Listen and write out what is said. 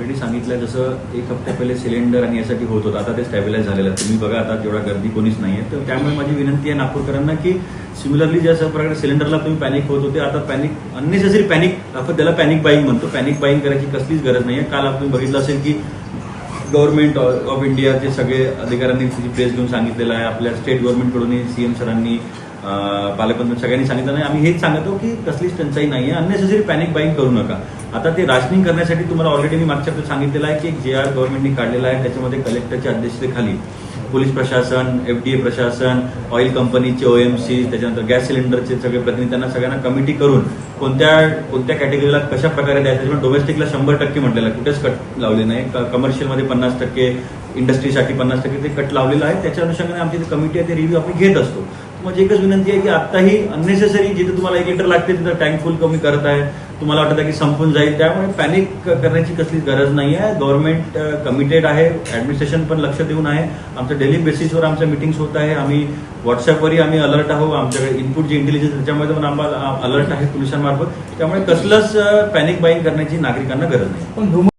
Already सांगितलं जसं एक हप्त्या पहिले सिलेंडर आणि यासाठी होत होतं, आता ते स्टॅबिलाइज झालेलं आहे. तुम्ही बघा आता तेवढा गर्दी कोणीच नाही आहे. तर त्यामुळे माझी विनंती आहे नागपूरकरांना की सिमिलरली ज्या प्रकारे सिलेंडरला तुम्ही पॅनिक होत होते, आता पॅनिक अननेसेसरी पॅनिक, आपण त्याला पॅनिक बाईंग म्हणतो, पॅनिक बाईंग करायची कसलीच गरज नाही आहे. काल आपण बघितलं असेल की गव्हर्नमेंट ऑफ इंडियाचे सगळे अधिकाऱ्यांनी तिची प्रेस घेऊन सांगितलेलं आहे, आपल्या स्टेट गव्हर्नमेंटकडूनही सीएम सरांनी पालकमंत्री सगळ्यांनी सांगितलं नाही. आम्ही हेच सांगतो की कसलीच टंचाई नाही आहे, अननेसेसरी पॅनिक बाईंग करू नका. आता ते राशनिंग करण्यासाठी तुम्हाला ऑलरेडी मी मागच्या वेळेस सांगितलेलं आहे की एक जे आर गव्हर्नमेंटने काढलेला आहे, त्याच्यामध्ये कलेक्टरच्या अध्यक्षतेखाली पोलीस प्रशासन, एफडीए प्रशासन, ऑइल कंपनीचे ओएमसी, त्याच्यानंतर गॅस सिलेंडरचे सगळे प्रतिनिधी, त्यांना सगळ्यांना कमिटी करून कोणत्या कॅटेगरीला कशा प्रकारे द्यायचं. त्याच्यामुळे डोमेस्टिकला 100% म्हटलेलं आहे, कुठेच कट लावले नाही. कमर्शियलमध्ये 50%, इंडस्ट्रीसाठी 50% ते कट लावलेलं आहे. त्याच्या अनुषंगाने आमची जी कमिटी आहे ते रिव्ह्यू आम्ही घेत असतो. म्हणजे एकच विनंती आहे की आत्ताही अननेसेसरी जिथे तुम्हाला 1 लिटर लागते तिथं टँक फुल कमी करत आहे, तुम्हाला वाटतं की संपून जाईल. त्यामुळे पॅनिक करण्याची कसलीच गरज नाही आहे. गव्हर्नमेंट कमिटेड आहे, ऍडमिनिस्ट्रेशन पण लक्ष देऊन आहे. आमच्या डेली बेसिसवर आमच्या मिटिंग्स होत आहे. आम्ही व्हॉट्सअपवरही आम्ही अलर्ट आहोत. आमच्याकडे इनपुट जे इंटेलिजन्स त्याच्यामध्ये पण आम्हाला अलर्ट आहे पोलिसांमार्फत. त्यामुळे कसलंच पॅनिक बाईंग करण्याची नागरिकांना गरज नाही.